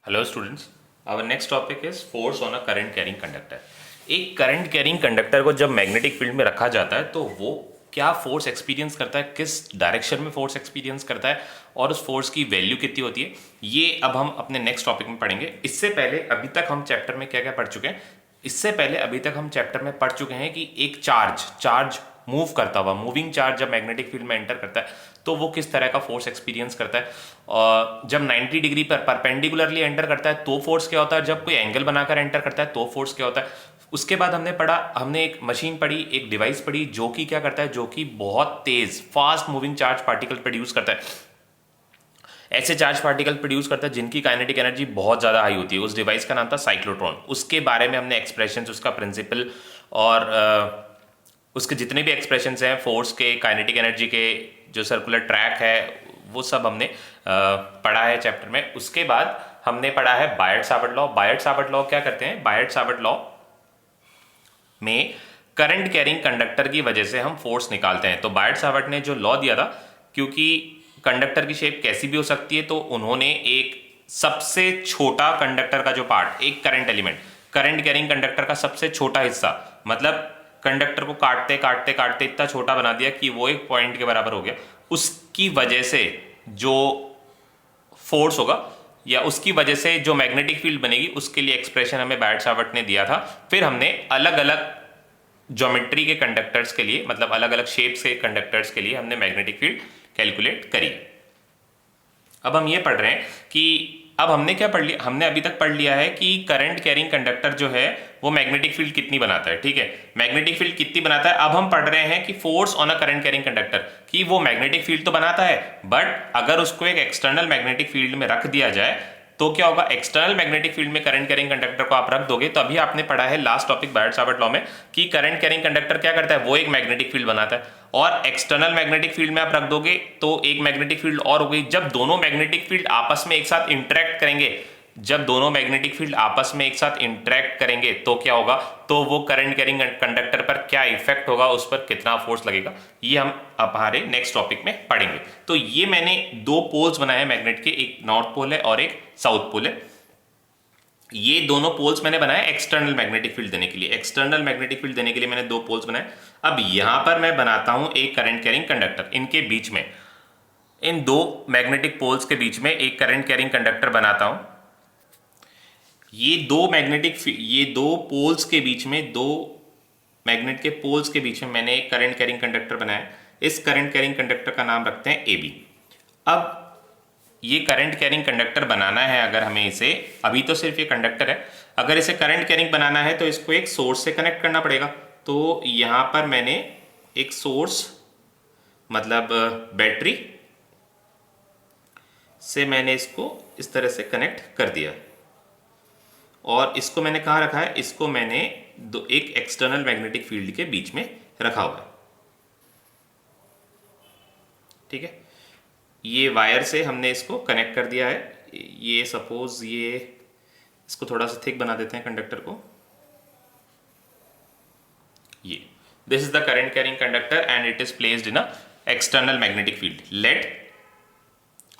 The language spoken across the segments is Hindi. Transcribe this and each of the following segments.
Hello students, our next topic is force on a current carrying conductor. एक करंट कैरिंग कंडक्टर को जब मैग्नेटिक फील्ड में रखा जाता है तो वो क्या फोर्स एक्सपीरियंस करता है, किस डायरेक्शन में फोर्स एक्सपीरियंस करता है और उस फोर्स की वैल्यू कितनी होती है, ये अब हम अपने नेक्स्ट टॉपिक में पढ़ेंगे। इससे पहले अभी तक हम चैप्टर में क्या क्या पढ़ चुके हैं। इससे पहले अभी तक हम चैप्टर में पढ़ चुके हैं कि एक चार्ज मूव करता हुआ, मूविंग चार्ज जब मैग्नेटिक फील्ड में एंटर करता है तो वो किस तरह का फोर्स एक्सपीरियंस करता है। और जब 90 डिग्री पर परपेंडिकुलरली एंटर करता है तो फोर्स क्या होता है, जब कोई एंगल बनाकर एंटर करता है तो फोर्स क्या होता है। उसके बाद हमने एक मशीन पढ़ी, एक डिवाइस पढ़ी जो कि क्या करता है, जो कि बहुत तेज fast moving charge particle produce करता है। ऐसे चार्ज पार्टिकल प्रोड्यूस करता है जिनकी काइनेटिक एनर्जी बहुत ज़्यादा हाई होती है। उस डिवाइस का नाम था साइक्लोट्रॉन। उसके बारे में हमने एक्सप्रेशन, उसका प्रिंसिपल और उसके जितने भी एक्सप्रेशंस हैं फोर्स के, काइनेटिक एनर्जी के, जो सर्कुलर ट्रैक है, वो सब हमने पढ़ा है चैप्टर में। उसके बाद हमने पढ़ा है बायट-सावर्ट लॉ। बायट-सावर्ट लॉ क्या करते हैं, बायट-सावर्ट लॉ में करंट कैरिंग कंडक्टर की वजह से हम फोर्स निकालते हैं। तो बायट-सावर्ट ने जो लॉ दिया था, क्योंकि कंडक्टर की शेप कैसी भी हो सकती है, तो उन्होंने एक सबसे छोटा कंडक्टर का जो पार्ट, एक current element, current carrying conductor का सबसे छोटा हिस्सा, मतलब कंडक्टर को काटते काटते काटते इतना छोटा बना दिया कि वो एक पॉइंट के बराबर हो गया। उसकी वजह से जो फोर्स होगा या उसकी वजह से जो मैग्नेटिक फील्ड बनेगी, उसके लिए एक्सप्रेशन हमें बायट-सावर्ट ने दिया था। फिर हमने अलग अलग ज्योमेट्री के कंडक्टर्स के लिए, मतलब अलग अलग शेप्स के कंडक्टर्स के लिए हमने मैग्नेटिक फील्ड कैलकुलेट करी। अब हम ये पढ़ रहे हैं कि अब हमने क्या पढ़ लिया, हमने अभी तक पढ़ लिया है कि करंट कैरिंग कंडक्टर जो है वो मैग्नेटिक फील्ड कितनी बनाता है। ठीक है, मैग्नेटिक फील्ड कितनी बनाता है। अब हम पढ़ रहे हैं कि force on a current carrying conductor, कि वो मैग्नेटिक फील्ड तो बनाता है, बट अगर उसको एक एक्सटर्नल मैग्नेटिक फील्ड में रख दिया जाए तो क्या होगा। एक्सटर्नल मैग्नेटिक फील्ड में करंट कैरिंग कंडक्टर को आप रख दोगे तो अभी आपने पढ़ा है लास्ट टॉपिक बायट-सावर्ट लॉ में कि करंट कैरिंग कंडक्टर क्या करता है, वो एक मैग्नेटिक फील्ड बनाता है, और एक्सटर्नल मैग्नेटिक फील्ड में आप रख दोगे तो एक मैग्नेटिक फील्ड और हो गई। जब दोनों मैग्नेटिक फील्ड आपस में एक साथ इंटरेक्ट करेंगे, जब दोनों मैग्नेटिक फील्ड आपस में एक साथ इंटरेक्ट करेंगे तो क्या होगा, तो वो करंट कैरिंग कंडक्टर पर क्या इफेक्ट होगा, उस पर कितना फोर्स लगेगा, ये हम अब हमारे नेक्स्ट टॉपिक में पढ़ेंगे। तो ये मैंने दो पोल्स बनाए हैं मैग्नेट के, एक नॉर्थ पोल है और एक साउथ पोल है। ये दोनों पोल्स मैंने बनाए एक्सटर्नल मैग्नेटिक फील्ड देने के लिए। एक्सटर्नल मैग्नेटिक फील्ड देने के लिए मैंने दो पोल्स बनाए। अब यहां पर मैं बनाता हूं एक करंट कैरिंग कंडक्टर। इनके बीच में, इन दो मैग्नेटिक पोल्स के बीच में एक करंट कैरिंग कंडक्टर बनाता हूं। ये दो पोल्स के बीच में, दो मैग्नेट के पोल्स के बीच में मैंने एक करंट कैरिंग कंडक्टर बनाया। इस करंट कैरिंग कंडक्टर का नाम रखते हैं AB। अब ये करंट कैरिंग कंडक्टर बनाना है, अगर हमें इसे, अभी तो सिर्फ ये कंडक्टर है, अगर इसे करंट कैरिंग बनाना है तो इसको एक सोर्स से कनेक्ट करना पड़ेगा। तो यहां पर मैंने एक सोर्स, मतलब बैटरी से मैंने इसको इस तरह से कनेक्ट कर दिया, और इसको मैंने कहां रखा है, इसको मैंने एक एक्सटर्नल मैग्नेटिक फील्ड के बीच में रखा हुआ है। ठीक है, ये वायर से हमने इसको कनेक्ट कर दिया है। ये सपोज ये, इसको थोड़ा सा थिक बना देते हैं कंडक्टर को। ये this is the current carrying conductor and it is placed in a external magnetic field. Let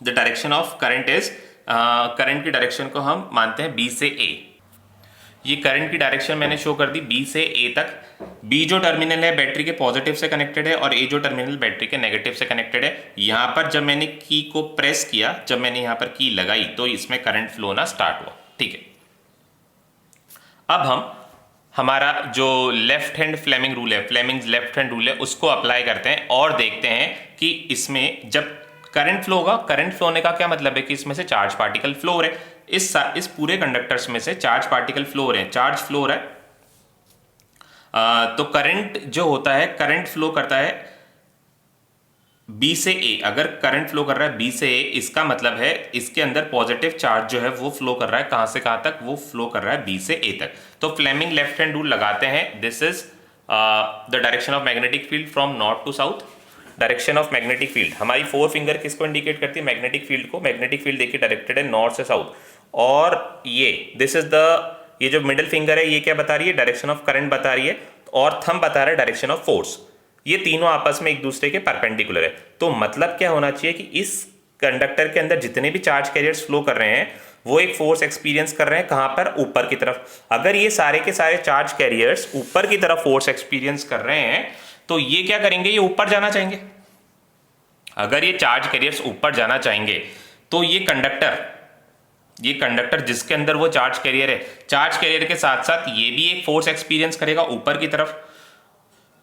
the direction of current is, current की डायरेक्शन को हम मानते हैं B से A। ये करंट की डायरेक्शन मैंने शो कर दी B से A तक। B जो टर्मिनल है बैटरी के पॉजिटिव से कनेक्टेड है और A जो टर्मिनल बैटरी के नेगेटिव से कनेक्टेड है। यहां पर जब मैंने की को प्रेस किया, जब मैंने यहां पर की लगाई तो इसमें करंट फ्लो होना स्टार्ट हुआ। ठीक है, अब हम हमारा जो लेफ्ट हैंड फ्लेमिंग रूल है, फ्लेमिंग्स लेफ्ट हैंड रूल है, उसको अप्लाई करते हैं और देखते हैं कि इसमें जब करंट फ्लो होगा, करंट फ्लो होने का क्या मतलब है कि इसमें से चार्ज पार्टिकल फ्लो हो रहे हैं। इस पूरे कंडक्टर्स में से चार्ज पार्टिकल फ्लो हो रहे हैं, चार्ज फ्लो हो रहा है। तो करंट जो होता है, करंट फ्लो करता है B से A। अगर करंट फ्लो कर रहा है B से A, इसका मतलब है इसके अंदर पॉजिटिव चार्ज जो है वो फ्लो कर रहा है, कहां से कहां तक, वो फ्लो कर रहा है B से A तक। तो फ्लेमिंग लेफ्ट हैंड रूल लगाते हैं। This is the direction of magnetic field from north to south. Direction of magnetic field, हमारी फोर फिंगर किसको इंडिकेट करती है, मैग्नेटिक फील्ड को। मैग्नेटिक फील्ड देखिए डायरेक्टेड है नॉर्थ से साउथ, और ये दिस इज द, ये जो मिडिल फिंगर है ये क्या बता रही है, डायरेक्शन ऑफ करंट बता रही है, और थंब बता रहा है डायरेक्शन ऑफ फोर्स। ये तीनों आपस में एक दूसरे के परपेंडिकुलर है। तो मतलब क्या होना चाहिए कि इस कंडक्टर के अंदर जितने भी चार्ज कैरियर्स फ्लो कर रहे हैं वो एक फोर्स एक्सपीरियंस कर रहे हैं कहाँ पर, ऊपर की तरफ। अगर ये सारे के सारे चार्ज कैरियर्स ऊपर की तरफ फोर्स एक्सपीरियंस कर रहे हैं तो ये क्या करेंगे, ये ऊपर जाना चाहेंगे। अगर ये चार्ज कैरियर्स ऊपर जाना चाहेंगे तो ये कंडक्टर जिसके अंदर वो चार्ज कैरियर है, चार्ज कैरियर के साथ साथ ये भी एक फोर्स एक्सपीरियंस करेगा ऊपर की तरफ।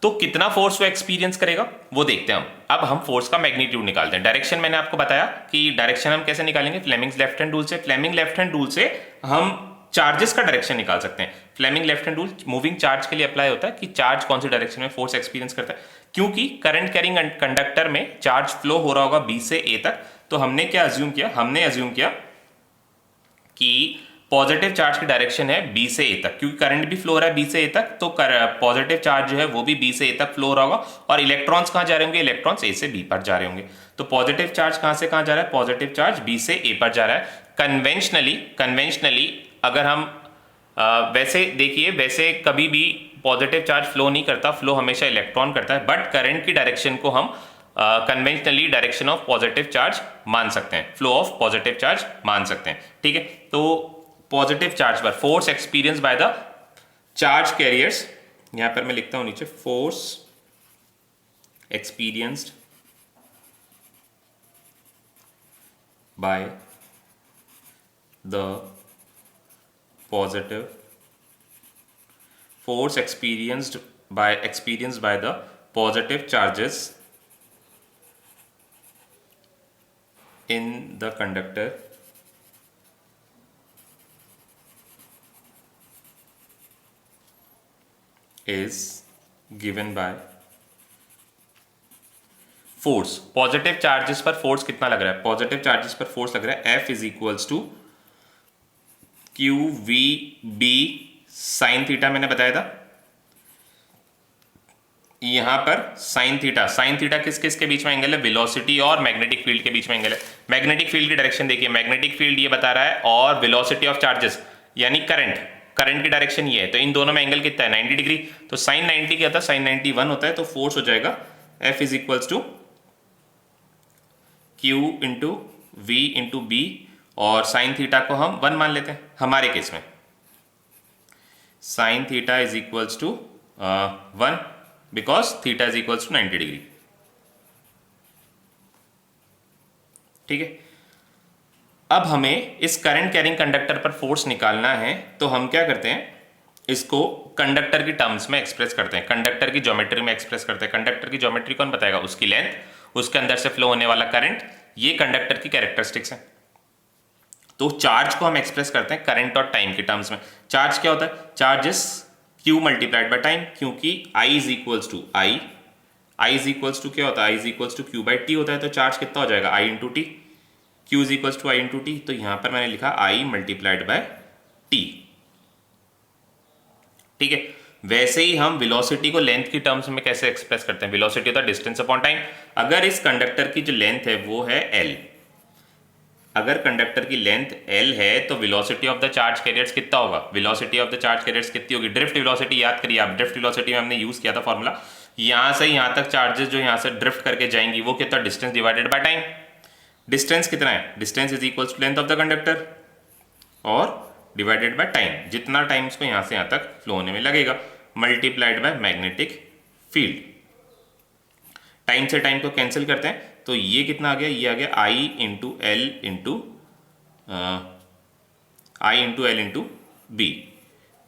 तो कितना फोर्स वो एक्सपीरियंस करेगा वो देखते हैं हम। अब हम फोर्स का मैग्नीट्यूड निकालते हैं। डायरेक्शन मैंने आपको बताया कि डायरेक्शन हम कैसे निकालेंगे, फ्लेमिंग्स लेफ्ट हैंड रूल से। फ्लेमिंग लेफ्ट हैंड रूल से हम चार्जेस का डायरेक्शन निकाल सकते हैं। Fleming left hand rule moving charge के लिए अप्लाई होता है कि चार्ज कौन सी डायरेक्शन में फोर्स एक्सपीरियंस करता है। क्योंकि करंट कैरिंग कंडक्टर में चार्ज फ्लो हो रहा होगा बी से ए तक, तो हमने क्या अज्यूम किया, हमने अज्यूम किया कि पॉजिटिव चार्ज की डायरेक्शन है बी से ए तक, क्योंकि करंट भी फ्लो हो रहा है बी से ए तक, तो पॉजिटिव चार्ज जो है वो भी बी से ए तक फ्लो हो रहा होगा। और इलेक्ट्रॉन्स कहां जा रहे होंगे, इलेक्ट्रॉन्स ए से बी पर जा रहे होंगे। तो पॉजिटिव चार्ज कहां से कहां जा रहा है, पॉजिटिव चार्ज बी से ए पर जा रहा है। कन्वेंशनली अगर हम वैसे देखिए, वैसे कभी भी पॉजिटिव चार्ज फ्लो नहीं करता, फ्लो हमेशा इलेक्ट्रॉन करता है। बट करंट की डायरेक्शन को हम conventionally direction of positive charge मान सकते हैं, फ्लो ऑफ पॉजिटिव चार्ज मान सकते हैं। ठीक है, तो पॉजिटिव चार्ज पर force experience by the charge carriers, यहां पर मैं लिखता हूं नीचे, force experienced by the positive, force experienced by the positive charges in the conductor is given by force. Positive charges पर फोर्स कितना लग रहा है, पॉजिटिव चार्जेस पर फोर्स लग रहा है F is equals to Q V B sine theta, मैंने बताया था। यहां पर साइन थीटा किस किस के बीच में एंगल है, वेलोसिटी और मैग्नेटिक फील्ड के बीच में एंगल है। मैग्नेटिक फील्ड की डायरेक्शन देखिए, मैग्नेटिक फील्ड ये बता रहा है और वेलोसिटी ऑफ चार्जेस यानी करंट की डायरेक्शन ये है, तो इन दोनों में एंगल कितना है, 90 डिग्री। तो साइन 90 क्या होता है, साइन 90 1 होता है। तो फोर्स हो जाएगा F is equals to Q into V into B, और साइन थीटा को हम 1 मान लेते हैं हमारे केस में। Sine theta is equals to 1 because theta is equals to 90 degree. ठीक है, अब हमें इस करंट कैरिंग कंडक्टर पर फोर्स निकालना है, तो हम क्या करते हैं, इसको कंडक्टर की टर्म्स में एक्सप्रेस करते हैं, कंडक्टर की ज्योमेट्री में एक्सप्रेस करते हैं। कंडक्टर की ज्योमेट्री कौन बताएगा, उसकी लेंथ, उसके अंदर से फ्लो होने वाला करंट, ये कंडक्टर की कैरेक्टरिस्टिक्स है। तो चार्ज को हम एक्सप्रेस करते हैं करंट और टाइम के टर्म्स में। चार्ज क्या होता है, charge is Q multiplied by time, क्योंकि I इज इक्वल्स टू क्या होता है, I is equals to Q by T होता है। तो चार्ज कितना हो जाएगा, I into T, Q is equals to I into T. तो यहां पर मैंने लिखा I मल्टीप्लाइड बाय टी। ठीक है, वैसे ही हम वेलोसिटी को लेंथ की टर्म्स में कैसे एक्सप्रेस करते हैं, वेलोसिटी होता है डिस्टेंस अपॉन टाइम। अगर इस कंडक्टर की जो लेंथ है वो है L, अगर कंडक्टर की लेंथ L है तो velocity of the charge carriers कितना होगा, velocity of the charge carriers कितनी होगी, ड्रिफ्ट वेलोसिटी याद करिए आप, ड्रिफ्ट वेलोसिटी में हमने यूज किया था फॉर्मूला। यहां से यहां तक चार्जेस जो यहां से ड्रिफ्ट करके जाएंगी वो कितना, distance divided by time. Distance कितना है, distance is equals to length of the conductor और डिवाइडेड बाय टाइम, जितना टाइम इसको यहां से यहां तक फ्लो होने में लगेगा, multiplied by magnetic field. Time से टाइम को कैंसिल करते हैं, तो ये कितना आ गया, ये आ गया I into L into B,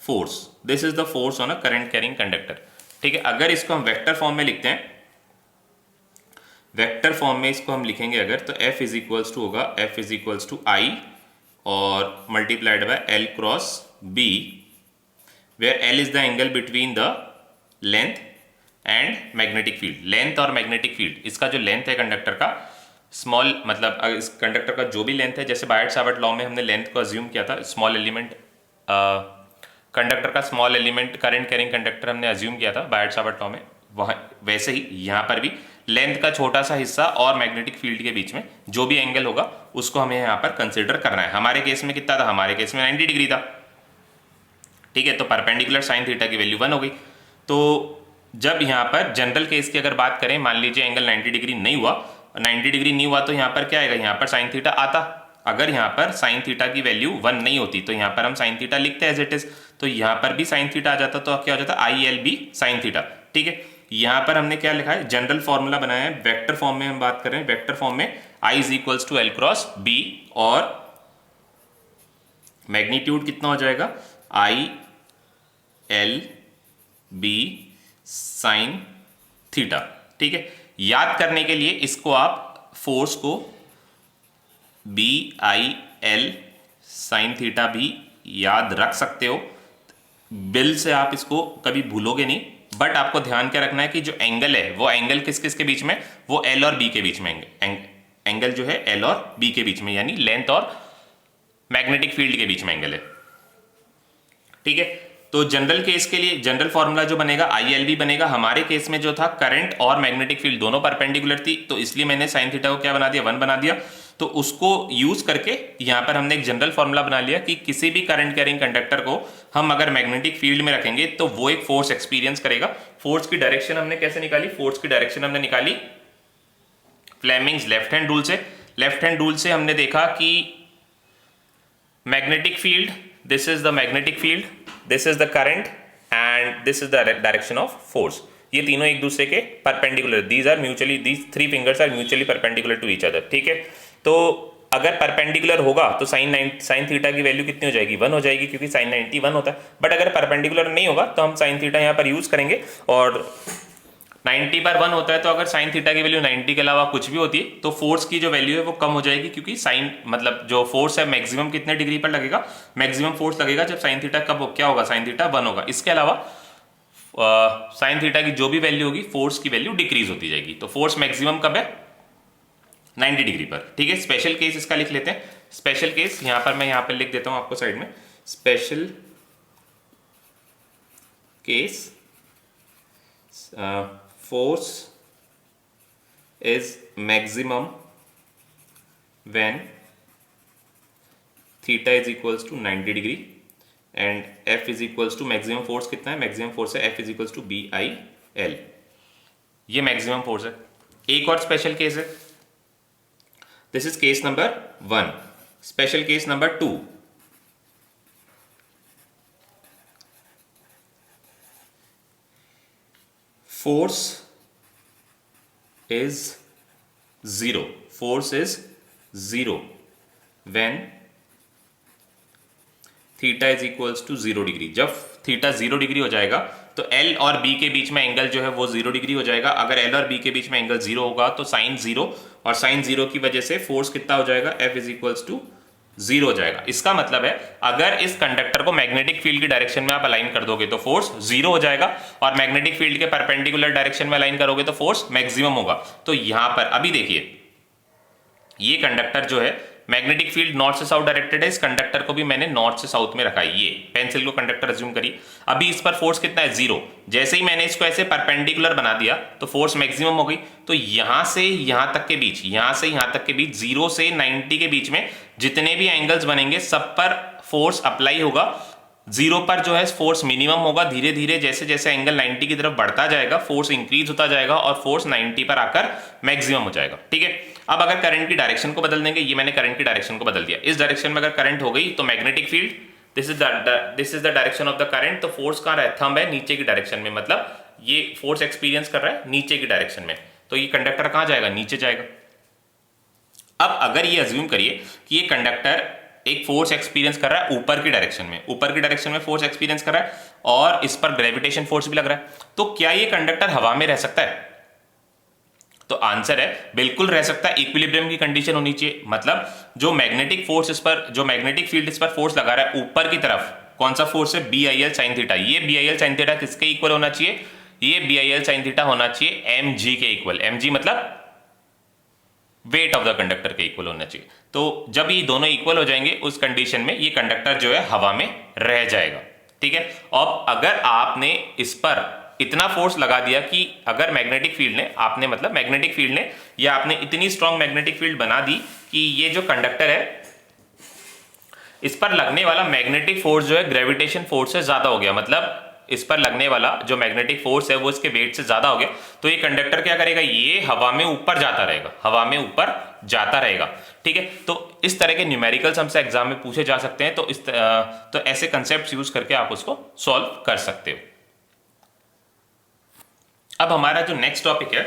force. This is the force on a current carrying conductor. ठीक है, अगर इसको हम वेक्टर फॉर्म में लिखते हैं, वेक्टर फॉर्म में इसको हम लिखेंगे अगर, तो F इज इक्वल्स टू होगा, F is equals to I और multiplied by L cross B, where L is the angle between the length and magnetic field. Length और मैग्नेटिक फील्ड, इसका जो लेंथ है कंडक्टर का, स्मॉल मतलब इस कंडक्टर का जो भी लेंथ है, जैसे बायट सावर्ट लॉ में हमने लेंथ को अज्यूम किया था, स्मॉल एलिमेंट कंडक्टर का small element current carrying conductor हमने अज्यूम किया था बायट सावर्ट लॉ में, वहाँ वैसे ही यहाँ पर भी लेंथ का छोटा सा हिस्सा और मैग्नेटिक फील्ड के बीच में जो भी एंगल होगा उसको हमें यहाँ पर कंसिडर करना है। हमारे केस में कितना था, हमारे केस में 90 डिग्री था। ठीक है, तो परपेंडिकुलर साइन थीटा की वैल्यू 1 हो गई। तो जब यहाँ पर जनरल केस की अगर बात करें, मान लीजिए एंगल 90 डिग्री नहीं हुआ, 90 डिग्री नहीं हुआ, तो यहाँ पर क्या आएगा, यहाँ पर साइन थीटा अगर यहाँ पर साइन थीटा की वैल्यू 1 नहीं होती तो यहाँ पर हम साइन थीटा लिखते हैं एज इट इज, तो यहाँ पर भी साइन थीटा आ जाता, तो क्या हो जाता I L B sine theta. ठीक है, यहाँ पर हमने क्या लिखा है, जनरल फॉर्मूला बनाया है, वेक्टर फॉर्म में हम बात कर रहे हैं, वेक्टर फॉर्म में I is equals to L cross B, और मैग्नीट्यूड कितना हो जाएगा, I L B sine theta. ठीक है, याद करने के लिए इसको आप फोर्स को B I L sine theta भी याद रख सकते हो, बिल से आप इसको कभी भूलोगे नहीं, बट आपको ध्यान क्या रखना है कि जो एंगल है वो एंगल किस किस के बीच में, वो एल और बी के बीच में, एंगल जो है एल और बी के बीच में, यानी लेंथ और मैग्नेटिक फील्ड के बीच में एंगल है। ठीक है, तो जनरल केस के लिए जनरल फॉर्मूला जो बनेगा आई एल बी बनेगा। हमारे केस में जो था करंट और मैग्नेटिक फील्ड दोनों परपेंडिकुलर थी, तो इसलिए मैंने साइन थीटा को क्या बना दिया, 1 बना दिया। तो उसको यूज करके यहां पर हमने एक जनरल फॉर्मूला बना लिया कि किसी भी करंट कैरिंग कंडक्टर को हम अगर मैग्नेटिक फील्ड में रखेंगे तो वो एक फोर्स एक्सपीरियंस करेगा। फोर्स की डायरेक्शन हमने कैसे निकाली, फोर्स की डायरेक्शन हमने निकाली फ्लेमिंग्स लेफ्ट हैंड रूल से। लेफ्ट हैंड रूल से हमने देखा कि magnetic field, this is the magnetic field, this is the current and this is the direction of force. ये तीनों एक दूसरे के perpendicular, these are mutually, these three fingers are mutually perpendicular to each other. ठीक है, तो अगर परपेंडिकुलर होगा तो साइन थीटा की वैल्यू कितनी हो जाएगी, 1 हो जाएगी, क्योंकि साइन 90 1 होता है। बट अगर परपेंडिकुलर नहीं होगा तो हम साइन थीटा यहाँ पर यूज करेंगे, और 90 पर 1 होता है, तो अगर साइन थीटा की वैल्यू 90 के अलावा कुछ भी होती है तो फोर्स की जो वैल्यू है वो कम हो जाएगी, क्योंकि साइन मतलब जो फोर्स है मैक्सिमम कितने डिग्री पर लगेगा, मैक्सिमम फोर्स लगेगा जब साइन थीटा कब क्या होगा, साइन थीटा 1 होगा। इसके अलावा साइन थीटा की जो भी वैल्यू होगी फोर्स की वैल्यू डिक्रीज होती जाएगी। तो फोर्स मैक्सिमम कब है, 90 डिग्री पर। ठीक है, स्पेशल केस इसका लिख लेते हैं। स्पेशल केस यहां पर मैं यहां पर लिख देता हूं आपको साइड में, special case force is maximum when theta is equals to 90 degree and F is equals to maximum force कितना है, maximum force है F is equals to BIL, ये maximum force है। एक और स्पेशल केस है, this is case number 1। Special case number 2, force is 0, force is 0 when theta is equals to 0 degree. जब थीटा 0 डिग्री हो जाएगा तो L और B के बीच में एंगल जो है वो 0 डिग्री हो जाएगा। अगर L और B के बीच में एंगल 0 होगा तो साइन 0, और साइन 0 की वजह से फोर्स कितना हो जाएगा, F इज इक्वल्स टू 0 हो जाएगा। इसका मतलब है अगर इस कंडक्टर को मैग्नेटिक फील्ड की डायरेक्शन में आप अलाइन कर दोगे तो फोर्स 0 हो जाएगा, और मैग्नेटिक फील्ड के परपेंडिकुलर डायरेक्शन में अलाइन करोगे तो फोर्स मैक्सिमम होगा। तो यहां पर अभी देखिए, ये कंडक्टर जो है मैग्नेटिक फील्ड नॉर्थ से साउथ डायरेक्टेड है, इस कंडक्टर को भी मैंने नॉर्थ से साउथ में रखा है। ये पेंसिल को कंडक्टर अज्यूम करिए। अभी इस पर फोर्स कितना है, 0। जैसे ही मैंने इसको ऐसे परपेंडिकुलर बना दिया तो फोर्स मैक्सिमम हो गई। तो यहां से यहां तक के बीच, यहां से यहां तक के बीच, 0 से 90 के बीच में जितने भी एंगल्स बनेंगे सब पर फोर्स अप्लाई होगा। 0 पर जो है फोर्स मिनिमम होगा। धीरे धीरे जैसे जैसे एंगल 90 की तरफ बढ़ता जाएगा फोर्स इंक्रीज होता जाएगा और फोर्स 90 पर आकर मैक्सिमम हो जाएगा। ठीक है, अब अगर करंट की डायरेक्शन को बदल देंगे, ये मैंने करंट की डायरेक्शन को बदल दिया। इस डायरेक्शन में अगर करंट हो गई तो magnetic field, this is the direction of the current, तो फोर्स कहां है, थंब है नीचे की डायरेक्शन में, मतलब ये फोर्स एक्सपीरियंस कर रहा है नीचे की डायरेक्शन में। तो ये कंडक्टर कहां जाएगा, नीचे जाएगा। अब अगर ये अज्यूम करिए कि ये कंडक्टर एक फोर्स एक्सपीरियंस कर रहा है ऊपर की डायरेक्शन में, ऊपर की डायरेक्शन में फोर्स एक्सपीरियंस कर रहा है और इस पर ग्रेविटेशन फोर्स भी लग रहा है, तो क्या ये कंडक्टर हवा में रह सकता है? तो आंसर है बिल्कुल रह सकता है। इक्विलिब्रियम की कंडीशन होनी चाहिए, मतलब जो मैग्नेटिक फोर्स इस पर, जो मैग्नेटिक फील्ड इस पर फोर्स लगा रहा है ऊपर की तरफ, कौन सा फोर्स है, BIL sin थीटा। ये BIL sin थीटा किसके इक्वल होना चाहिए, ये BIL sin थीटा होना चाहिए mg के इक्वल। mg मतलब वेट ऑफ द कंडक्टर के इक्वल होना चाहिए। तो जब ये दोनों इक्वल हो जाएंगे उस कंडीशन में ये कंडक्टर जो है हवा में रह जाएगा। ठीक है, अब अगर आपने इस पर इतना फोर्स लगा दिया कि अगर मैग्नेटिक फील्ड ने, आपने मतलब मैग्नेटिक फील्ड ने, या आपने इतनी स्ट्रॉन्ग मैग्नेटिक फील्ड बना दी कि ये जो कंडक्टर है इस पर लगने वाला मैग्नेटिक फोर्स जो है ग्रेविटेशन फोर्स से ज्यादा हो गया, मतलब इस पर लगने वाला जो मैग्नेटिक फोर्स है वो इसके वेट से ज्यादा हो गया, तो ये कंडक्टर क्या करेगा, ये हवा में ऊपर जाता रहेगा, हवा में ऊपर जाता रहेगा। ठीक है, तो इस तरह के न्यूमेरिकल्स हमसे एग्जाम में पूछे जा सकते हैं, तो ऐसे कंसेप्ट यूज करके आप उसको सॉल्व कर सकते हो। अब हमारा जो नेक्स्ट टॉपिक है,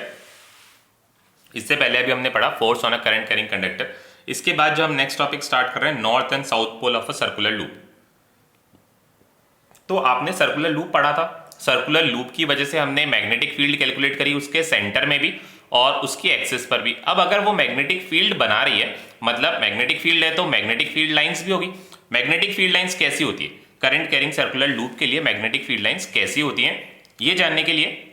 इससे पहले अभी हमने पढ़ा force on a current carrying conductor. इसके बाद जो हम नेक्स्ट टॉपिक स्टार्ट कर रहे हैं, north and south pole of a circular loop. तो आपने सर्कुलर लूप पढ़ा था, सर्कुलर लूप की वजह से हमने मैग्नेटिक फील्ड कैलकुलेट करी, उसके सेंटर में भी और उसकी एक्सिस पर भी। अब अगर वो मैग्नेटिक फील्ड बना रही है, मतलब मैग्नेटिक फील्ड है तो मैग्नेटिक फील्ड लाइंस भी होगी। मैग्नेटिक फील्ड लाइंस कैसी होती है, करंट कैरिंग सर्कुलर लूप के लिए मैग्नेटिक फील्ड लाइंस कैसी होती हैं, ये जानने के लिए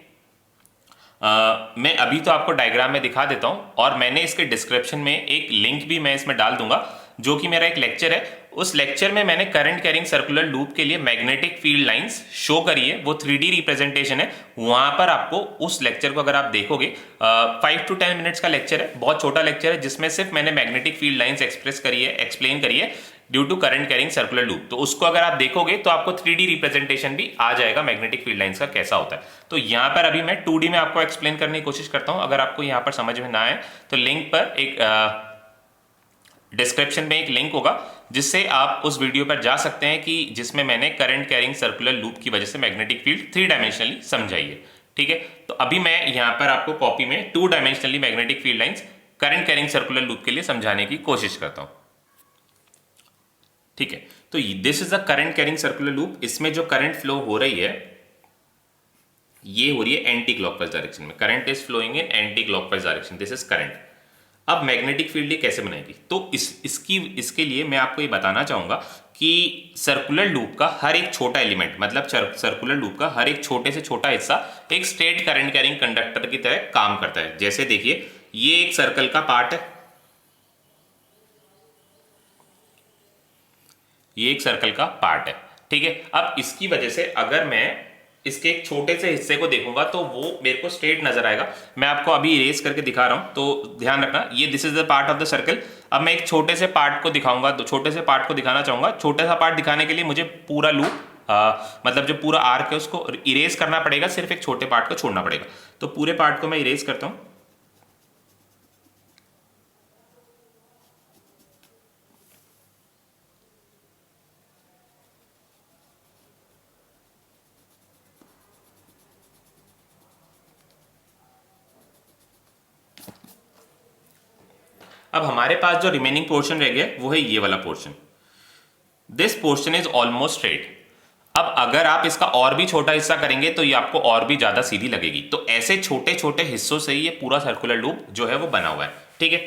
मैं अभी तो आपको डायग्राम में दिखा देता हूं, और मैंने इसके डिस्क्रिप्शन में एक लिंक भी मैं इसमें डाल दूंगा, जो कि मेरा एक लेक्चर है। उस लेक्चर में मैंने करंट कैरिंग सर्कुलर लूप के लिए मैग्नेटिक फील्ड लाइंस शो करी है, वो 3D रिप्रेजेंटेशन है। वहां पर आपको उस लेक्चर को अगर आप देखोगे, 5 to 10 मिनट्स का लेक्चर है, बहुत छोटा लेक्चर है, जिसमें सिर्फ मैंने मैग्नेटिक फील्ड लाइंस एक्सप्रेस करी है, एक्सप्लेन करी है due to current carrying circular loop. तो उसको अगर आप देखोगे तो आपको 3D रिप्रेजेंटेशन भी आ जाएगा मैग्नेटिक फील्ड लाइंस का कैसा होता है। तो यहां पर अभी मैं 2D में आपको एक्सप्लेन करने की कोशिश करता हूं। अगर आपको यहां पर समझ में ना आए तो लिंक पर एक डिस्क्रिप्शन में एक लिंक होगा, जिससे आप उस वीडियो पर जा सकते हैं कि जिसमें मैंने करंट कैरिंग सर्कुलर लूप की वजह से मैग्नेटिक फील्ड 3 डायमेंशनली समझाई है। ठीक है, तो अभी मैं यहां पर आपको कॉपी में 2 dimensionally magnetic field lines current carrying circular loop के लिए समझाने की कोशिश करता हूं। ठीक है, तो this is a current carrying circular loop. इसमें जो करंट फ्लो हो रही है, ये हो रही है एंटी क्लॉकवाइज डायरेक्शन में। Current is flowing in anti clockwise direction, this is current. अब मैग्नेटिक फील्ड ये कैसे बनाएगी, तो इसके लिए मैं आपको ये बताना चाहूंगा कि सर्कुलर लूप का हर एक छोटा एलिमेंट, मतलब सर्कुलर लूप का हर एक छोटे से छोटा हिस्सा एक स्ट्रेट करंट कैरिंग कंडक्टर की तरह काम करता है। जैसे देखिए, ये एक सर्कल का पार्ट है, ये एक सर्कल का पार्ट है। ठीक है, अब इसकी वजह से अगर मैं इसके एक छोटे से हिस्से को देखूंगा तो वो मेरे को स्ट्रेट नजर आएगा। मैं आपको अभी इरेज करके दिखा रहा हूं, तो ध्यान रखना, ये this is the part of the circle. अब मैं एक छोटे से पार्ट को दिखाऊंगा, तो छोटे से पार्ट को दिखाना चाहूंगा। छोटे सा पार्ट दिखाने के लिए मुझे पूरा लूप, मतलब जो पूरा आर्क है उसको इरेज करना पड़ेगा, सिर्फ एक छोटे पार्ट को छोड़ना पड़ेगा। तो पूरे पार्ट को मैं इरेज करता हूं। अब हमारे पास जो रिमेनिंग पोर्शन रह गया वो है ये वाला portion. This portion is almost straight. अब अगर आप इसका और भी छोटा हिस्सा करेंगे तो ये आपको और भी ज्यादा सीधी लगेगी। तो ऐसे छोटे छोटे हिस्सों से ये पूरा सर्कुलर लूप जो है वो बना हुआ है। ठीक है,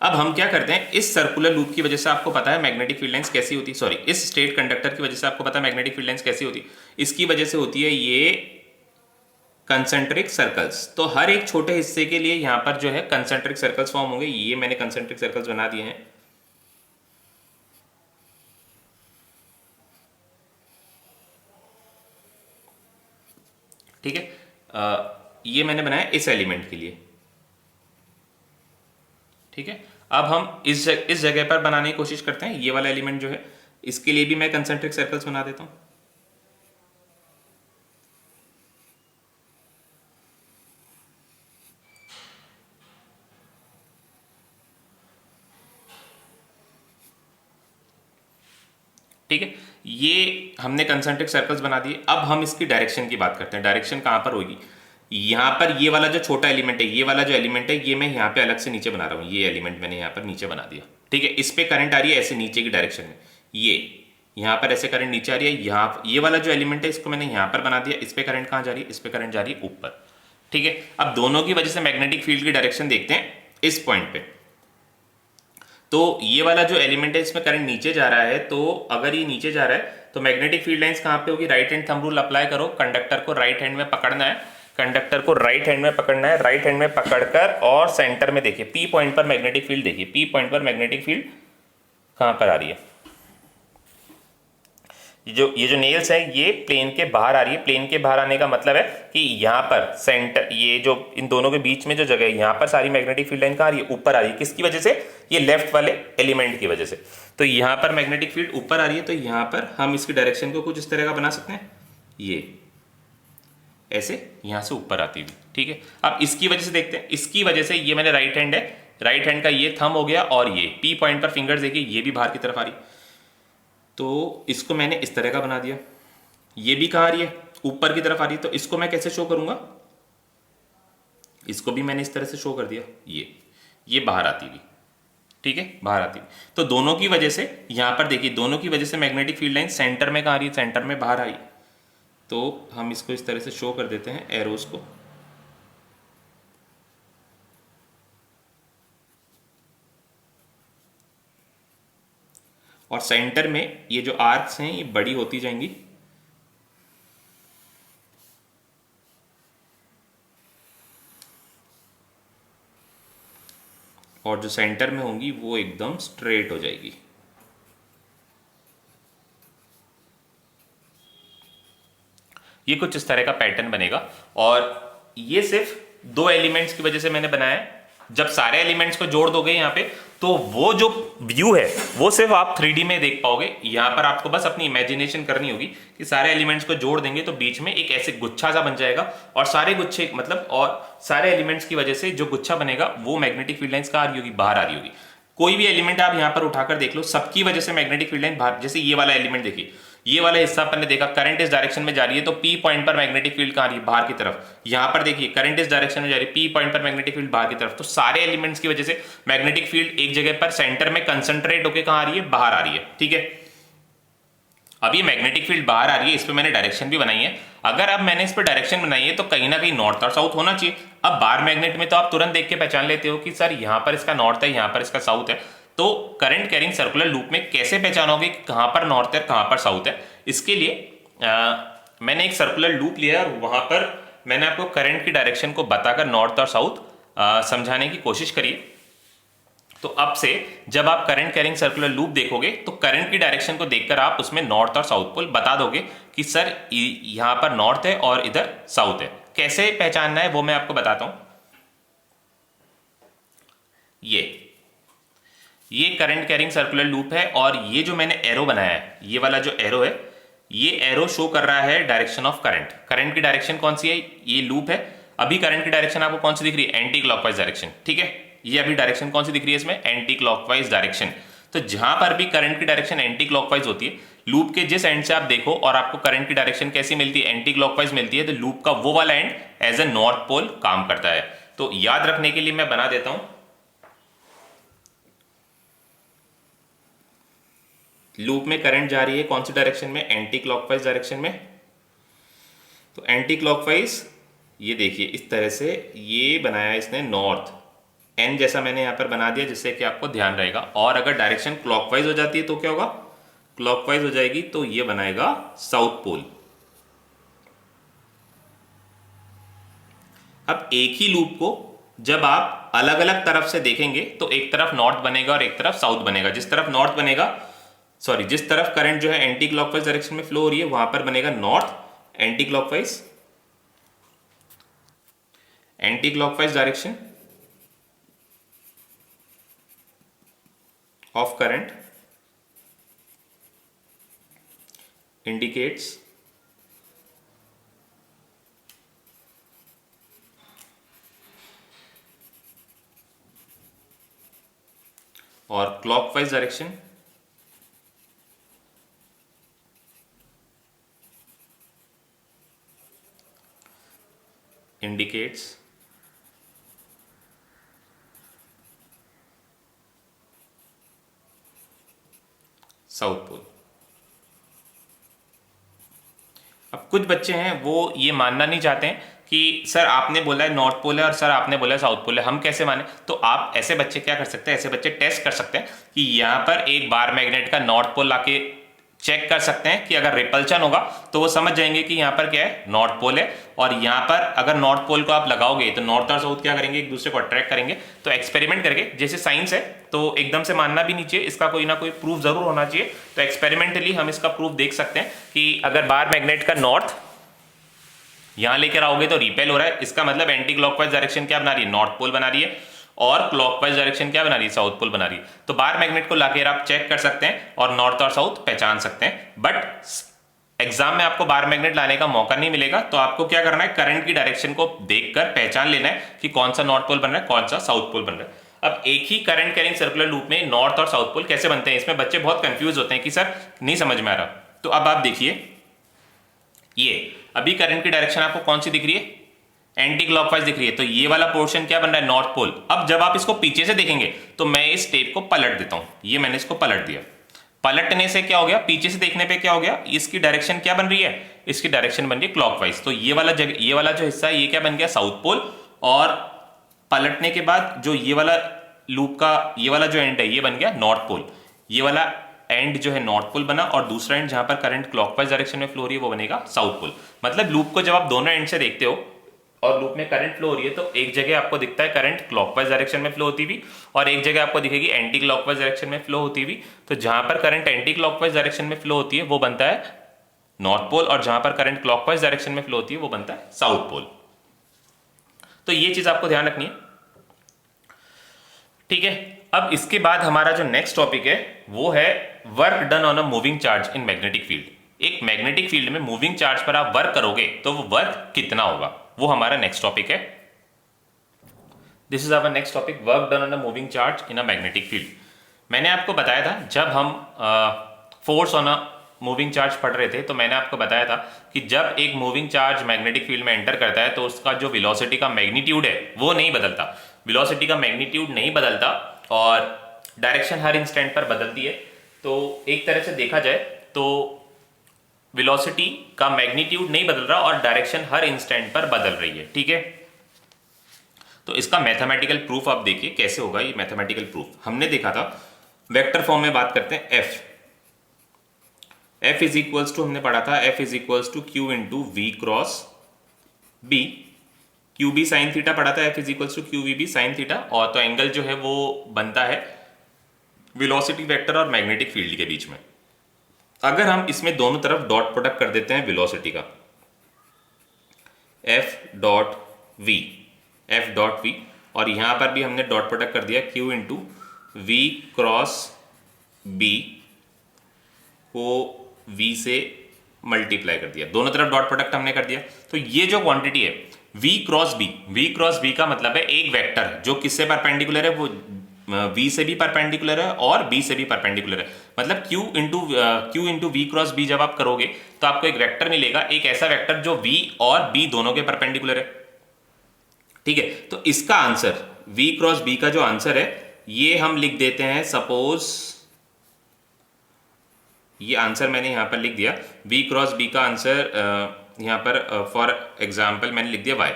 अब हम क्या करते हैं, इस सर्कुलर लूप की वजह से आपको पता है मैग्नेटिक फील्ड लाइंस कैसी होती है, सॉरी, इस स्ट्रेट कंडक्टर की वजह से आपको पता है मैग्नेटिक फील्ड लाइंस कैसी होती है। इसकी वजह से होती है ये कंसेंट्रिक सर्कल्स। तो हर एक छोटे हिस्से के लिए यहां पर जो है कंसेंट्रिक सर्कल्स फॉर्म होंगे। ये मैंने कंसेंट्रिक सर्कल्स बना दिए हैं। ठीक है, ये मैंने बनाया इस एलिमेंट के लिए। ठीक है, अब हम इस जगह पर बनाने की कोशिश करते हैं। ये वाला एलिमेंट जो है, इसके लिए भी मैं कंसेंट्रिक सर्कल्स बना देता हूं। ठीक है, ये हमने कंसेंट्रिक सर्कल्स बना दिए। अब हम इसकी डायरेक्शन की बात करते हैं। डायरेक्शन कहां पर होगी, यहां पर ये वाला जो छोटा एलिमेंट है, ये वाला जो एलिमेंट है, ये मैं यहां पे अलग से नीचे बना रहा हूं। ये एलिमेंट मैंने यहां पर नीचे बना दिया। ठीक है, इस पे करंट आ रही है ऐसे नीचे की डायरेक्शन में, ये यहां पर ऐसे करंट नीचे आ रही है। यहाँ ये वाला जो एलिमेंट है इसको मैंने यहां पर बना दिया। इस पे करंट कहां जा रही है, इस पे करंट जा रही है ऊपर। ठीक है, अब दोनों की वजह से मैग्नेटिक फील्ड की डायरेक्शन देखते हैं इस पॉइंट पे। तो ये वाला जो एलिमेंट है इसमें करंट नीचे जा रहा है, तो अगर ये नीचे जा रहा है तो मैग्नेटिक फील्ड लाइंस कहां पे होगी, right hand thumb rule apply करो। कंडक्टर को राइट हैंड में पकड़ना है, कंडक्टर को राइट हैंड में पकड़ना है। राइट हैंड में पकड़कर और सेंटर में देखिए, पी पॉइंट पर मैग्नेटिक फील्ड देखिए, पी पॉइंट पर मैग्नेटिक फील्ड कहां पर आ रही है। ये जो नेल्स है ये प्लेन के बाहर आ रही है। प्लेन के बाहर आने का मतलब है कि यहाँ पर सेंटर, ये जो इन दोनों के बीच में जो जगह है, यहाँ पर सारी मैग्नेटिक फील्ड लाइन कहाँ आ रही है, ऊपर आ रही है। किसकी वजह से, ये लेफ्ट वाले एलिमेंट की वजह से। तो यहाँ पर मैग्नेटिक फील्ड ऊपर आ रही है, तो यहाँ पर हम इसकी डायरेक्शन को कुछ इस तरह का बना सकते हैं, ये ऐसे यहाँ से ऊपर आती हुई। ठीक है, अब इसकी वजह से देखते हैं। इसकी वजह से ये मैंने राइट हैंड है, राइट हैंड का ये थंब हो गया और ये पी पॉइंट पर फिंगर्स देखिए ये भी बाहर की तरफ आ रही, तो इसको मैंने इस तरह का बना दिया। ये भी कहाँ आ रही है, ऊपर की तरफ आ रही है, तो इसको मैं कैसे शो करूंगा, इसको भी मैंने इस तरह से शो कर दिया, ये बाहर आती हुई, ठीक है, बाहर आती हुई। तो दोनों की वजह से यहां पर देखिए, दोनों की वजह से मैग्नेटिक फील्ड लाइन सेंटर में कहाँ आ रही है, सेंटर में बाहर आई। तो हम इसको इस तरह से शो कर देते हैं एरोस को, और सेंटर में ये जो आर्क्स हैं ये बड़ी होती जाएंगी, और जो सेंटर में होंगी वो एकदम स्ट्रेट हो जाएगी। ये कुछ इस तरह का पैटर्न बनेगा, और ये सिर्फ दो एलिमेंट्स की वजह से मैंने बनाया है। जब सारे एलिमेंट्स को जोड़ दोगे यहाँ पे, तो वो जो व्यू है वो सिर्फ आप 3D में देख पाओगे। यहाँ पर आपको बस अपनी इमेजिनेशन करनी होगी कि सारे एलिमेंट्स को जोड़ देंगे तो बीच में एक ऐसे गुच्छा सा बन जाएगा, और सारे गुच्छे मतलब और सारे एलिमेंट्स की वजह से जो गुच्छा बनेगा वो मैग्नेटिक फील्ड लाइंस कहाँ आ रही होगी, बाहर आ रही होगी। कोई भी एलिमेंट आप यहाँ पर उठाकर देख लो, सबकी वजह से मैग्नेटिक फील्ड लाइन बाहर। जैसे ये वाला एलिमेंट देखिए, ये वाला हिस्सा अपन ने देखा करंट इस डायरेक्शन में जा रही है, तो पी पॉइंट पर मैग्नेटिक फील्ड कहाँ आ रही है, बाहर की तरफ। यहां पर देखिए करंट इस डायरेक्शन में जा रही है, पी पॉइंट पर मैग्नेटिक फील्ड बाहर की तरफ। तो सारे एलिमेंट्स की वजह से मैग्नेटिक फील्ड एक जगह पर सेंटर में कंसंट्रेट होकर कहाँ आ रही है, बाहर आ रही है, ठीक है। अब ये मैग्नेटिक फील्ड बाहर आ रही है, इस पर मैंने डायरेक्शन भी बनाई है। अगर अब मैंने इस पर डायरेक्शन बनाई है तो कहीं ना कहीं नॉर्थ और साउथ होना चाहिए। अब बार मैग्नेट में तो आप तुरंत देख के पहचान लेते हो कि सर यहाँ पर इसका नॉर्थ है, यहाँ पर इसका साउथ है। तो करंट कैरिंग सर्कुलर लूप में कैसे पहचानोगे कि कहां पर नॉर्थ है कहां पर साउथ है, इसके लिए मैंने एक सर्कुलर लूप लिया और वहां पर मैंने आपको करंट की डायरेक्शन को बताकर नॉर्थ और साउथ समझाने की कोशिश करी। तो अब से जब आप करंट कैरिंग सर्कुलर लूप देखोगे तो करंट की डायरेक्शन को देखकर आप उसमें नॉर्थ और साउथ पोल बता दोगे कि सर यहां पर नॉर्थ है और इधर साउथ है। कैसे पहचानना है वो मैं आपको बताता हूं। ये करंट कैरिंग सर्कुलर लूप है, और ये जो मैंने एरो बनाया है, ये वाला जो एरो है, ये एरो शो कर रहा है डायरेक्शन ऑफ करंट। करंट की डायरेक्शन कौन सी है, ये लूप है। अभी करंट की डायरेक्शन आपको कौन सी दिख रही है, एंटी क्लॉकवाइज डायरेक्शन, ठीक है। ये अभी डायरेक्शन कौन सी दिख रही है इसमें, एंटी क्लॉकवाइज डायरेक्शन। तो जहां पर भी करंट की डायरेक्शन एंटी क्लॉकवाइज होती है, लूप के जिस एंड से आप देखो और आपको करंट की डायरेक्शन कैसी मिलती है, एंटी क्लॉकवाइज मिलती है, तो लूप का वो वाला end as a north pole काम करता है। तो याद रखने के लिए मैं बना देता हूं, लूप में करंट जा रही है कौन सी डायरेक्शन में, एंटी क्लॉकवाइज डायरेक्शन में। तो एंटी क्लॉकवाइज ये देखिए इस तरह से ये बनाया इसने नॉर्थ, एन जैसा मैंने यहां पर बना दिया जिससे कि आपको ध्यान रहेगा। और अगर डायरेक्शन क्लॉकवाइज हो जाती है तो क्या होगा, क्लॉकवाइज हो जाएगी तो ये बनाएगा साउथ पोल। अब एक ही लूप को जब आप अलग अलग तरफ से देखेंगे तो एक तरफ नॉर्थ बनेगा और एक तरफ साउथ बनेगा। जिस तरफ नॉर्थ बनेगा, सॉरी, जिस तरफ करंट जो है एंटी क्लॉकवाइज डायरेक्शन में फ्लो हो रही है वहां पर बनेगा north anticlockwise, anti clockwise direction of current indicates और clockwise direction indicates south pole. अब कुछ बच्चे हैं वो ये मानना नहीं चाहते हैं कि सर आपने बोला है नॉर्थ पोल है और सर आपने बोला है साउथ पोल है, हम कैसे माने। तो आप ऐसे बच्चे क्या कर सकते हैं, ऐसे बच्चे टेस्ट कर सकते हैं कि यहां पर एक बार मैग्नेट का नॉर्थ पोल लाके चेक कर सकते हैं कि अगर रिपल्शन होगा तो वो समझ जाएंगे कि यहाँ पर क्या है, नॉर्थ पोल है। और यहाँ पर अगर नॉर्थ पोल को आप लगाओगे तो नॉर्थ और साउथ क्या करेंगे, एक दूसरे को अट्रैक्ट करेंगे। तो एक्सपेरिमेंट करके, जैसे साइंस है तो एकदम से मानना भी नहीं चाहिए, इसका कोई ना कोई प्रूफ जरूर होना चाहिए। तो एक्सपेरिमेंटली हम इसका प्रूफ देख सकते हैं कि अगर बार मैग्नेट का नॉर्थ यहां लेकर आओगे तो रिपेल हो रहा है, इसका मतलब एंटी क्लॉकवाइज डायरेक्शन क्या बना रही है, नॉर्थ पोल बना रही है, और क्लॉकवाइज डायरेक्शन क्या बना रही है, साउथ पोल बना रही है। तो बार मैग्नेट को लाकर आप चेक कर सकते हैं और नॉर्थ और साउथ पहचान सकते हैं। बट एग्जाम में आपको बार मैग्नेट लाने का मौका नहीं मिलेगा, तो आपको क्या करना है, करंट की डायरेक्शन को देखकर पहचान लेना है कि कौन सा नॉर्थ पोल बन रहा है, कौन सा साउथ पोल बन रहा है। अब एक ही करंट कैरिंग सर्कुलर लूप में नॉर्थ और साउथ पोल कैसे बनते हैं, इसमें बच्चे बहुत कंफ्यूज होते हैं कि सर नहीं समझ में आ रहा। तो अब आप देखिए, ये अभी करंट की डायरेक्शन आपको कौन सी दिख रही है, एंटी क्लॉकवाइज दिख रही है, तो ये वाला पोर्शन क्या बन रहा है, नॉर्थ पोल। अब जब आप इसको पीछे से देखेंगे तो मैं इस टेप को पलट देता हूं, ये मैंने इसको पलट दिया, पलटने से क्या हो गया, पीछे से देखने पे क्या हो गया, इसकी डायरेक्शन क्या बन रही है, इसकी डायरेक्शन बन रही है क्लॉकवाइज। तो ये वाला जगह, ये वाला जो हिस्सा है ये क्या बन गया, साउथ पोल, और पलटने के बाद जो ये वाला लूप का ये वाला जो एंड है ये बन गया नॉर्थ पोल। ये वाला एंड जो है नॉर्थ पोल बना, और दूसरा एंड जहां पर करंट क्लॉकवाइज डायरेक्शन में फ्लो हो रही है वो बनेगा साउथ पोल। मतलब लूप को जब आप दोनों एंड से देखते हो और लूप में करंट फ्लो हो रही है, तो एक जगह आपको दिखता है करंट क्लॉकवाइज डायरेक्शन में फ्लो होती हुई, और एक जगह आपको दिखेगी एंटी क्लॉकवाइज डायरेक्शन में फ्लो होती हुई। तो जहां पर करंट एंटी क्लॉकवाइज डायरेक्शन में फ्लो होती है वो बनता है नॉर्थ पोल, और जहां पर करंट क्लॉकवाइज डायरेक्शन में फ्लो होती है वो बनता है साउथ पोल। तो ये चीज आपको ध्यान रखनी है, ठीक है। अब इसके बाद हमारा जो नेक्स्ट टॉपिक है वो है work done on a moving charge in magnetic field. एक मैग्नेटिक फील्ड में मूविंग चार्ज पर आप वर्क करोगे तो वो वर्क कितना होगा, वो हमारा नेक्स्ट टॉपिक है। This is our next topic, work done on a moving charge in a magnetic field. मैंने आपको बताया था जब हम force on a moving charge पढ़ रहे थे, तो मैंने आपको बताया था कि जब एक मूविंग चार्ज मैग्नेटिक फील्ड में एंटर करता है तो उसका जो वेलोसिटी का मैग्नीट्यूड है वो नहीं बदलता, वेलोसिटी का मैग्नीट्यूड नहीं बदलता, और डायरेक्शन हर इंस्टेंट पर बदलती है। तो एक तरह से देखा जाए तो वेलोसिटी का मैग्नीट्यूड नहीं बदल रहा और डायरेक्शन हर इंस्टेंट पर बदल रही है, ठीक है। तो इसका मैथमेटिकल प्रूफ आप देखिए कैसे होगा। ये मैथमेटिकल प्रूफ हमने देखा था, वेक्टर फॉर्म में बात करते हैं। एफ इज इक्वल्स टू, हमने पढ़ा था F is equals to Q into V cross B, Q B sine theta पढ़ा था, F is equals to Q V B sine theta. और तो एंगल जो है वो बनता है वेलोसिटी वेक्टर और मैग्नेटिक फील्ड के बीच में। अगर हम इसमें दोनों तरफ डॉट प्रोडक्ट कर देते हैं वेलोसिटी का, एफ डॉट वी, और यहां पर भी हमने डॉट प्रोडक्ट कर दिया Q into V cross B को वी से मल्टीप्लाई कर दिया, दोनों तरफ डॉट प्रोडक्ट हमने कर दिया। तो ये जो क्वांटिटी है v क्रॉस बी का मतलब है एक वेक्टर जो किससे परपेंडिकुलर है, वो v से भी परपेंडिकुलर है और b से भी परपेंडिकुलर है। मतलब q into V cross B जब आप करोगे तो आपको एक वेक्टर मिलेगा, एक ऐसा वेक्टर जो v और b दोनों के परपेंडिकुलर है, ठीक है। तो इसका आंसर v क्रॉस बी का जो आंसर है ये हम लिख देते हैं, सपोज ये आंसर मैंने यहां पर लिख दिया, v क्रॉस बी का आंसर यहां पर फॉर एग्जाम्पल मैंने लिख दिया y।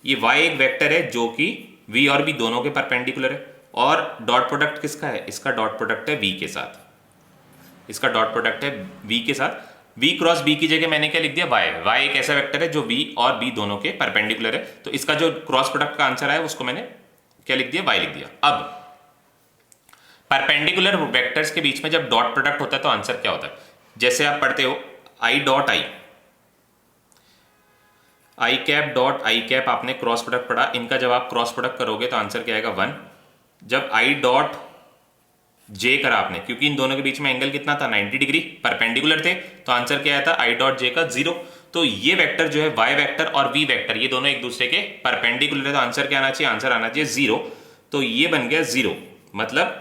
ये y एक वेक्टर है जो कि v और b दोनों के परपेंडिकुलर है, और डॉट प्रोडक्ट किसका है, इसका डॉट प्रोडक्ट है v के साथ, इसका डॉट प्रोडक्ट है v के साथ। v क्रॉस b की जगह मैंने क्या लिख दिया, y एक ऐसा वेक्टर है जो v और b दोनों के परपेंडिकुलर है, तो इसका जो क्रॉस प्रोडक्ट का आंसर है उसको मैंने क्या लिख दिया, y लिख दिया। अब परपेंडिकुलर वेक्टर्स के बीच में जब डॉट प्रोडक्ट होता है तो आंसर क्या होता है, जैसे आप पढ़ते हो i डॉट आई कैप आपने क्रॉस प्रोडक्ट पढ़ा, इनका जब आप क्रॉस प्रोडक्ट करोगे तो आंसर क्या आएगा 1। जब आई डॉट जे करा आपने, क्योंकि इन दोनों के बीच में एंगल कितना था 90 डिग्री, परपेंडिकुलर थे, तो आंसर क्या आया था आई डॉट जे का 0। तो ये वेक्टर जो है y वेक्टर और v वेक्टर ये दोनों एक दूसरे के परपेंडिकुलर है, तो आंसर क्या आना चाहिए, आंसर आना चाहिए 0। तो ये बन गया 0, मतलब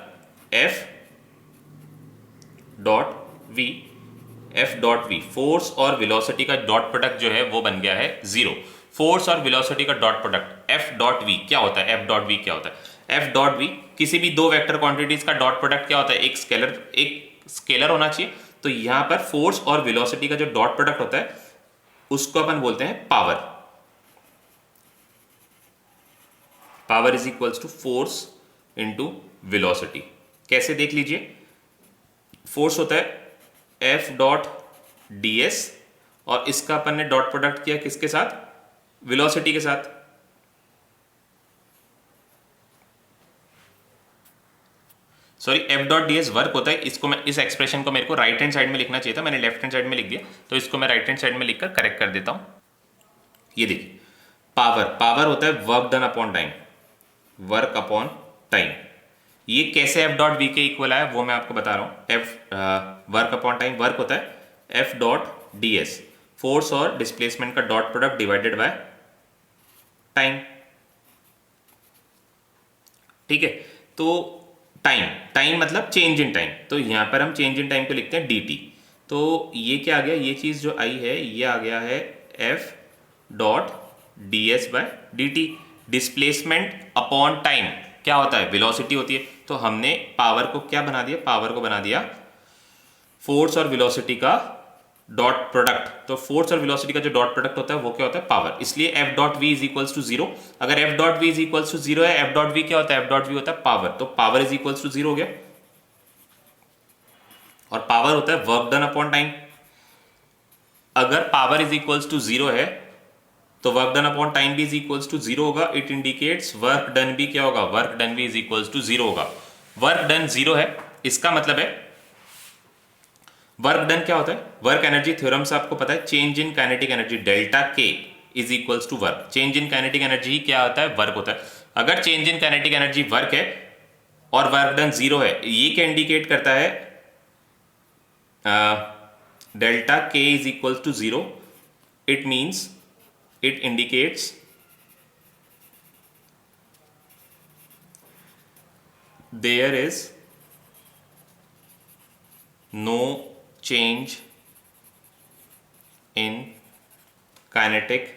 f डॉट वी फोर्स और वेलोसिटी का डॉट प्रोडक्ट जो है वो बन गया है 0। फोर्स और वेलोसिटी का dot product f dot V क्या होता है, f डॉट वी क्या होता है, f डॉट वी किसी भी दो वेक्टर क्वांटिटीज का डॉट प्रोडक्ट क्या होता है, एक स्केलर होना चाहिए। तो यहां पर फोर्स और वेलोसिटी का जो डॉट प्रोडक्ट होता है उसको अपन बोलते हैं power is equals to force into velocity. कैसे देख लीजिए, फोर्स होता है F डॉट ds और इसका अपन ने डॉट प्रोडक्ट किया किसके साथ, वेलोसिटी के साथ। Sorry, F dot ds work होता है, इसको मैं इस एक्सप्रेशन को मेरे को राइट हैंड साइड में लिखना चाहिए था, मैंने लेफ्ट हैंड साइड में लिख दिया, तो इसको मैं राइट हैंड साइड में लिखकर करेक्ट कर देता हूं। ये देखिए पावर होता है work done upon time, work upon time. ये कैसे F डॉट वी के इक्वल आया वो मैं आपको बता रहा हूं। वर्क अपॉन टाइम, वर्क होता है F डॉट ds, फोर्स और डिस्प्लेसमेंट का dot product divided by time. ठीक है। तो टाइम, टाइम मतलब चेंज इन टाइम, तो यहाँ पर हम चेंज इन टाइम को लिखते हैं dt। तो ये क्या आ गया, ये चीज़ जो आई है ये आ गया है f dot D S by D T. Displacement upon time क्या होता है, वेलोसिटी होती है। तो हमने पावर को क्या बना दिया, पावर को बना दिया फोर्स और वेलोसिटी का डॉट प्रोडक्ट। तो फोर्स और वेलोसिटी का जो डॉट प्रोडक्ट होता है वो क्या होता है, पावर। इसलिए F dot V is equals to zero. अगर F dot V is equals to zero है, एफ डॉट वी क्या होता है, एफ डॉट वी होता है पावर। तो power is equals to zero हो गया, और पावर होता है वर्क डन अपॉन टाइम। अगर power is equals to zero है तो वर्क डन अपॉन टाइम भी इज इक्वल्स टू जीरो होगा। इट इंडिकेट्स वर्क डन भी क्या होगा, वर्क डन भी इज इक्वल्स टू जीरो होगा। वर्क डन जीरो है, इसका मतलब है वर्क डन क्या होता है, वर्क एनर्जी थ्योरम से आपको पता है, change in kinetic energy delta के is equals to work. Change in kinetic energy क्या होता है, वर्क होता है। अगर change in kinetic energy work है और वर्क डन जीरो है, ये क्या इंडिकेट करता है, डेल्टा के is equals to zero. It means it indicates there is no change in kinetic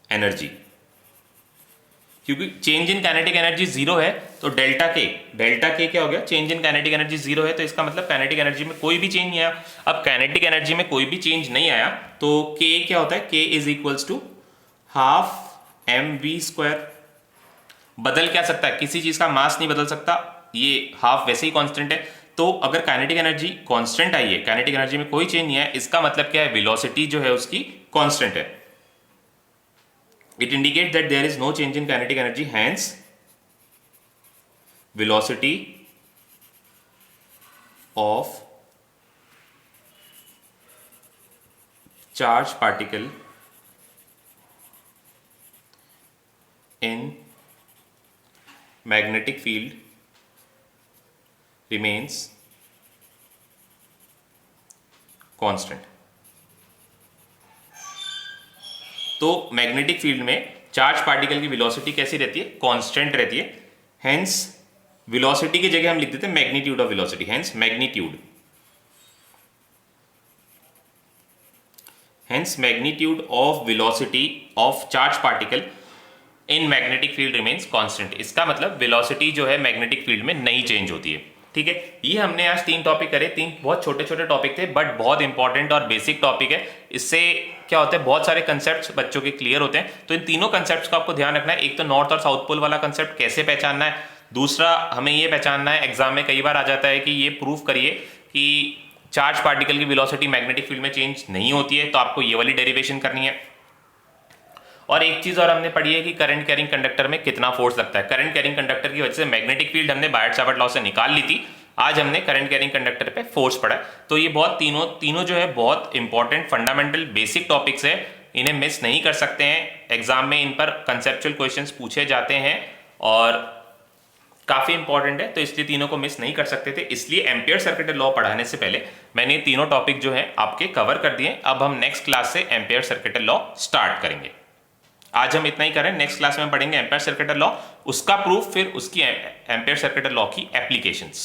energy। क्योंकि change in kinetic energy zero है तो डेल्टा के क्या हो गया, change in kinetic energy zero है, तो इसका मतलब काइनेटिक एनर्जी में कोई भी चेंज नहीं आया। अब काइनेटिक एनर्जी में कोई भी चेंज नहीं आया तो के क्या होता है, K is equals to half M V square. बदल क्या सकता है, किसी चीज का मास नहीं बदल सकता, ये हाफ वैसे ही कांस्टेंट है। तो अगर काइनेटिक एनर्जी कांस्टेंट आई है, काइनेटिक एनर्जी में कोई चेंज नहीं है, इसका मतलब क्या है, वेलोसिटी जो है उसकी कांस्टेंट है। It indicates that there is no change in kinetic energy, hence velocity of charged particle in magnetic field remains constant। तो मैग्नेटिक फील्ड में चार्ज पार्टिकल की वेलोसिटी कैसी रहती है, कांस्टेंट रहती है। हेंस वेलोसिटी की जगह हम लिख देते हैं magnitude of velocity. Hence magnitude of velocity of charge particle in magnetic field remains constant. इसका मतलब वेलोसिटी जो है मैग्नेटिक फील्ड में नहीं चेंज होती है। ठीक है, ये हमने आज 3 टॉपिक करे, 3 बहुत छोटे छोटे टॉपिक थे बट बहुत इंपॉर्टेंट और बेसिक टॉपिक है। इससे क्या होता है, बहुत सारे कंसेप्ट्स बच्चों के क्लियर होते हैं। तो इन तीनों कंसेप्ट्स का आपको ध्यान रखना है। एक तो नॉर्थ और साउथ पोल वाला कंसेप्ट कैसे पहचानना है, दूसरा हमें ये पहचानना है, एग्जाम में कई बार आ जाता है कि ये प्रूव करिए कि चार्ज पार्टिकल की वेलोसिटी मैग्नेटिक फील्ड में चेंज नहीं होती है, तो आपको ये वाली डेरिवेशन करनी है। और एक चीज और हमने पढ़ी है कि करंट कैरिंग कंडक्टर में कितना फोर्स लगता है। करंट कैरिंग कंडक्टर की वजह से मैग्नेटिक फील्ड हमने बायट-सावर्ट लॉ से निकाल ली थी, आज हमने करंट कैरिंग कंडक्टर पे फोर्स पढ़ा है। तो ये बहुत तीनों जो है बहुत इंपॉर्टेंट फंडामेंटल बेसिक टॉपिक्स है, इन्हें मिस नहीं कर सकते हैं। एग्जाम में इन पर कंसेप्चुअल क्वेश्चंस पूछे जाते हैं और काफी इंपॉर्टेंट है, तो इसलिए तीनों को मिस नहीं कर सकते थे। इसलिए एम्पियर सर्किट लॉ पढ़ाने से पहले मैंने तीनों टॉपिक जो है आपके कवर कर दिए। अब हम नेक्स्ट क्लास से एम्पियर सर्किट लॉ स्टार्ट करेंगे। आज हम इतना ही करें, नेक्स्ट क्लास में पढ़ेंगे एम्पियर सर्किट लॉ, उसका प्रूफ, फिर उसकी एम्पियर सर्किट लॉ की एप्लीकेशंस।